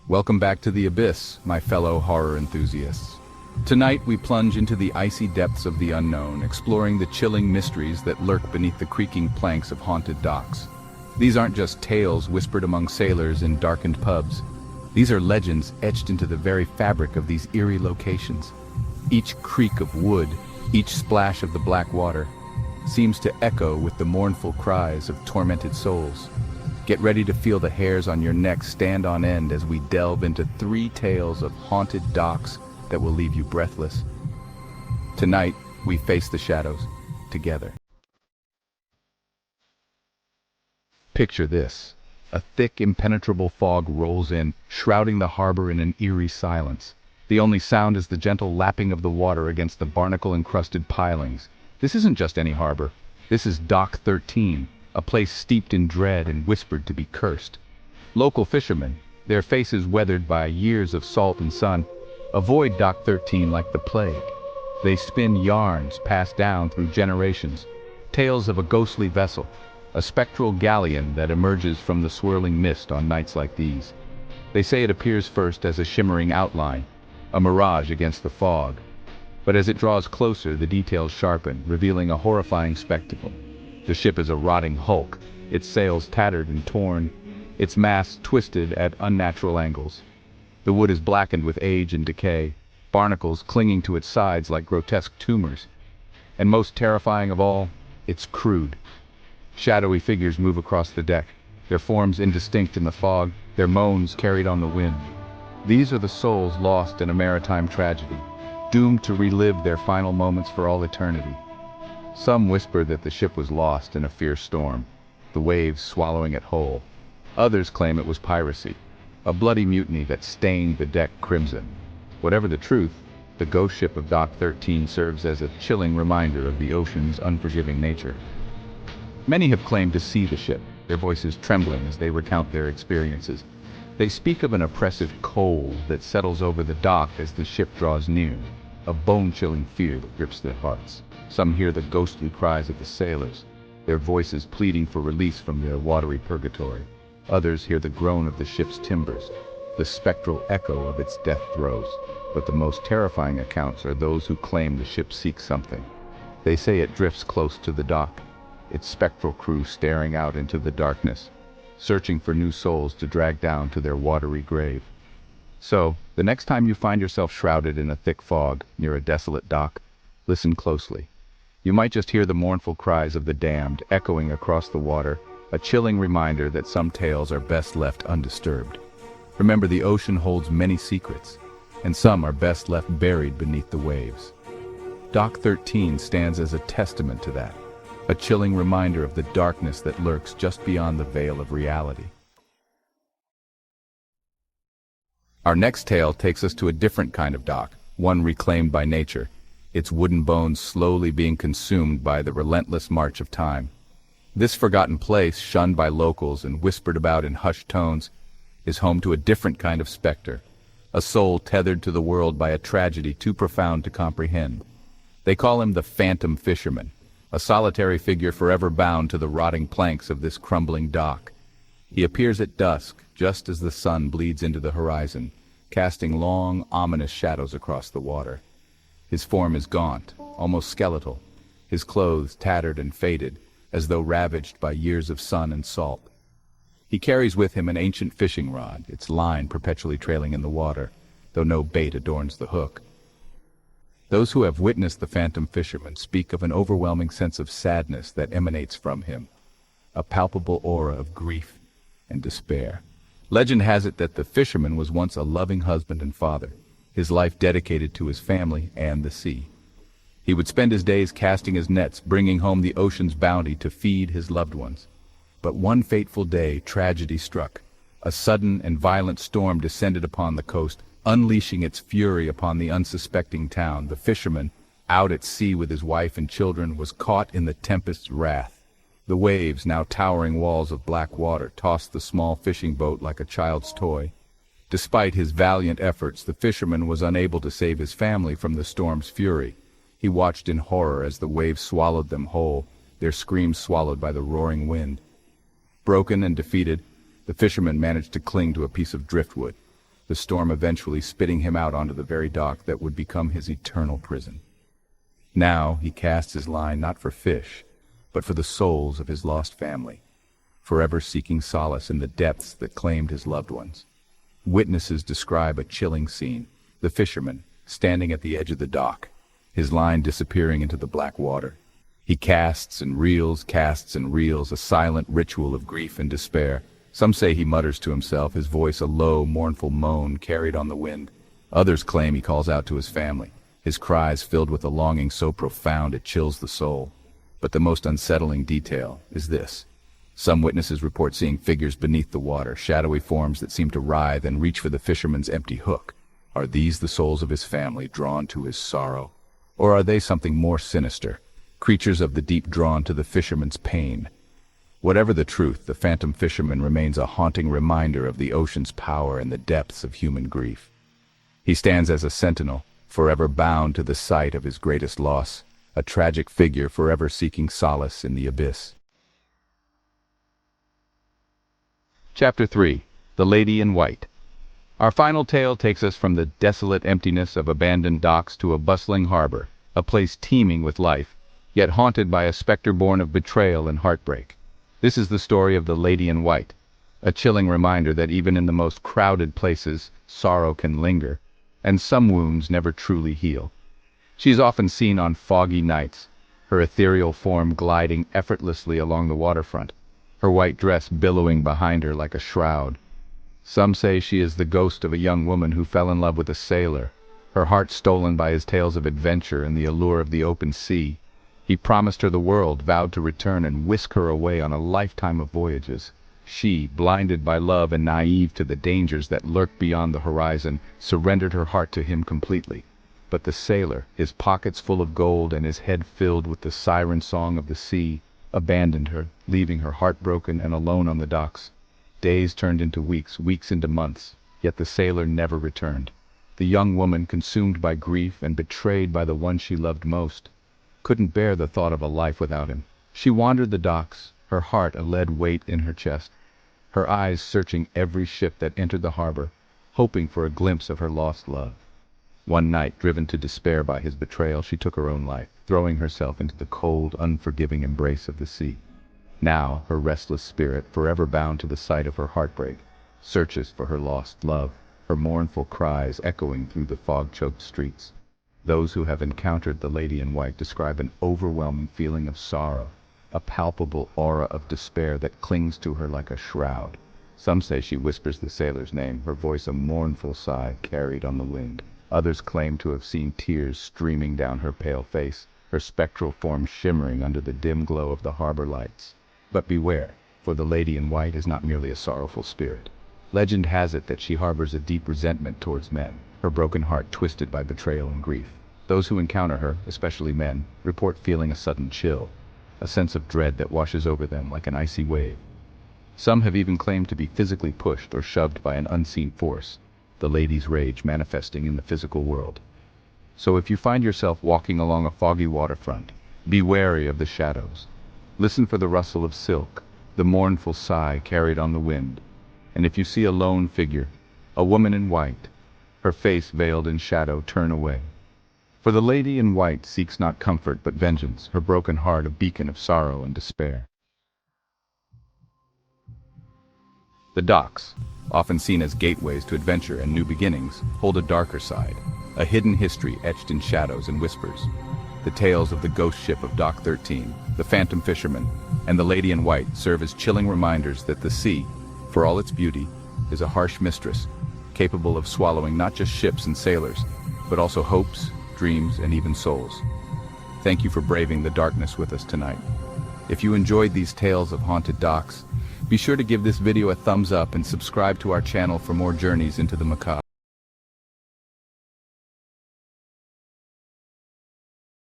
Welcome back to the Abyss, my fellow horror enthusiasts. Tonight we plunge into the icy depths of the unknown, exploring the chilling mysteries that lurk beneath the creaking planks of haunted docks. These aren't just tales whispered among sailors in darkened pubs. These are legends etched into the very fabric of these eerie locations. Each creak of wood, each splash of the black water, seems to echo with the mournful cries of tormented souls. Get ready to feel the hairs on your neck stand on end as we delve into 3 tales of haunted docks that will leave you breathless. Tonight, we face the shadows together. Picture this. A thick, impenetrable fog rolls in, shrouding the harbor in an eerie silence. The only sound is the gentle lapping of the water against the barnacle-encrusted pilings. This isn't just any harbor. This is Dock 13, a place steeped in dread and whispered to be cursed. Local fishermen, their faces weathered by years of salt and sun, avoid Dock 13 like the plague. They spin yarns passed down through generations, tales of a ghostly vessel, a spectral galleon that emerges from the swirling mist on nights like these. They say it appears first as a shimmering outline, a mirage against the fog. But as it draws closer, the details sharpen, revealing a horrifying spectacle. The ship is a rotting hulk, its sails tattered and torn, its masts twisted at unnatural angles. The wood is blackened with age and decay, barnacles clinging to its sides like grotesque tumors. And most terrifying of all, it's crude. Shadowy figures move across the deck, their forms indistinct in the fog, their moans carried on the wind. These are the souls lost in a maritime tragedy, doomed to relive their final moments for all eternity. Some whisper that the ship was lost in a fierce storm, the waves swallowing it whole. Others claim it was piracy, a bloody mutiny that stained the deck crimson. Whatever the truth, the ghost ship of Dock 13 serves as a chilling reminder of the ocean's unforgiving nature. Many have claimed to see the ship, their voices trembling as they recount their experiences. They speak of an oppressive cold that settles over the dock as the ship draws near, a bone-chilling fear that grips their hearts. Some hear the ghostly cries of the sailors, their voices pleading for release from their watery purgatory. Others hear the groan of the ship's timbers, the spectral echo of its death throes. But the most terrifying accounts are those who claim the ship seeks something. They say it drifts close to the dock, its spectral crew staring out into the darkness, searching for new souls to drag down to their watery grave. So, the next time you find yourself shrouded in a thick fog near a desolate dock, listen closely. You might just hear the mournful cries of the damned echoing across the water, a chilling reminder that some tales are best left undisturbed. Remember, the ocean holds many secrets, and some are best left buried beneath the waves. Dock 13 stands as a testament to that, a chilling reminder of the darkness that lurks just beyond the veil of reality. Our next tale takes us to a different kind of dock, one reclaimed by nature, its wooden bones slowly being consumed by the relentless march of time. This forgotten place, shunned by locals and whispered about in hushed tones, is home to a different kind of specter, a soul tethered to the world by a tragedy too profound to comprehend. They call him the Phantom Fisherman, a solitary figure forever bound to the rotting planks of this crumbling dock. He appears at dusk, just as the sun bleeds into the horizon, casting long, ominous shadows across the water. His form is gaunt, almost skeletal, his clothes tattered and faded, as though ravaged by years of sun and salt. He carries with him an ancient fishing rod, its line perpetually trailing in the water, though no bait adorns the hook. Those who have witnessed the Phantom Fisherman speak of an overwhelming sense of sadness that emanates from him, a palpable aura of grief and despair. Legend has it that the fisherman was once a loving husband and father, his life dedicated to his family and the sea. He would spend his days casting his nets, bringing home the ocean's bounty to feed his loved ones. But one fateful day, tragedy struck. A sudden and violent storm descended upon the coast, unleashing its fury upon the unsuspecting town. The fisherman, out at sea with his wife and children, was caught in the tempest's wrath. The waves, now towering walls of black water, tossed the small fishing boat like a child's toy. Despite his valiant efforts, the fisherman was unable to save his family from the storm's fury. He watched in horror as the waves swallowed them whole, their screams swallowed by the roaring wind. Broken and defeated, the fisherman managed to cling to a piece of driftwood. the storm eventually spitting him out onto the very dock that would become his eternal prison. Now he casts his line not for fish, but for the souls of his lost family, forever seeking solace in the depths that claimed his loved ones. Witnesses describe a chilling scene: the fisherman, standing at the edge of the dock, his line disappearing into the black water. He casts and reels, a silent ritual of grief and despair. Some say he mutters to himself, his voice a low, mournful moan carried on the wind. Others claim he calls out to his family, his cries filled with a longing so profound it chills the soul. But the most unsettling detail is this. Some witnesses report seeing figures beneath the water, shadowy forms that seem to writhe and reach for the fisherman's empty hook. Are these the souls of his family drawn to his sorrow? Or are they something more sinister, creatures of the deep drawn to the fisherman's pain? Whatever the truth, the phantom fisherman remains a haunting reminder of the ocean's power and the depths of human grief. He stands as a sentinel, forever bound to the site of his greatest loss, a tragic figure forever seeking solace in the abyss. Chapter 3. The Lady in White. Our final tale takes us from the desolate emptiness of abandoned docks to a bustling harbor, a place teeming with life, yet haunted by a specter born of betrayal and heartbreak. This is the story of the Lady in White, a chilling reminder that even in the most crowded places, sorrow can linger, and some wounds never truly heal. She is often seen on foggy nights, her ethereal form gliding effortlessly along the waterfront, her white dress billowing behind her like a shroud. Some say she is the ghost of a young woman who fell in love with a sailor, her heart stolen by his tales of adventure and the allure of the open sea. He promised her the world, vowed to return and whisk her away on a lifetime of voyages. She, blinded by love and naive to the dangers that lurked beyond the horizon, surrendered her heart to him completely. But the sailor, his pockets full of gold and his head filled with the siren song of the sea, abandoned her, leaving her heartbroken and alone on the docks. Days turned into weeks, weeks into months, yet the sailor never returned. The young woman, consumed by grief and betrayed by the one she loved most, couldn't bear the thought of a life without him. She wandered the docks, her heart a lead weight in her chest, her eyes searching every ship that entered the harbor, hoping for a glimpse of her lost love. One night, driven to despair by his betrayal, she took her own life, throwing herself into the cold, unforgiving embrace of the sea. Now, her restless spirit, forever bound to the site of her heartbreak, searches for her lost love, her mournful cries echoing through the fog-choked streets. Those who have encountered the Lady in White describe an overwhelming feeling of sorrow, a palpable aura of despair that clings to her like a shroud. Some say she whispers the sailor's name, her voice a mournful sigh carried on the wind. Others claim to have seen tears streaming down her pale face, her spectral form shimmering under the dim glow of the harbor lights. But beware, for the Lady in White is not merely a sorrowful spirit. Legend has it that she harbors a deep resentment towards men, her broken heart twisted by betrayal and grief. Those who encounter her, especially men, report feeling a sudden chill, a sense of dread that washes over them like an icy wave. Some have even claimed to be physically pushed or shoved by an unseen force, the lady's rage manifesting in the physical world. So if you find yourself walking along a foggy waterfront, be wary of the shadows. Listen for the rustle of silk, the mournful sigh carried on the wind. And if you see a lone figure, a woman in white, her face veiled in shadow, turn away. For the Lady in White seeks not comfort but vengeance, her broken heart a beacon of sorrow and despair. The docks, often seen as gateways to adventure and new beginnings, hold a darker side, a hidden history etched in shadows and whispers. The tales of the ghost ship of Dock 13, the phantom fisherman, and the Lady in White serve as chilling reminders that the sea, for all its beauty, is a harsh mistress, capable of swallowing not just ships and sailors, but also hopes, dreams, and even souls. Thank you for braving the darkness with us tonight. If you enjoyed these tales of haunted docks, be sure to give this video a thumbs up and subscribe to our channel for more journeys into the macabre.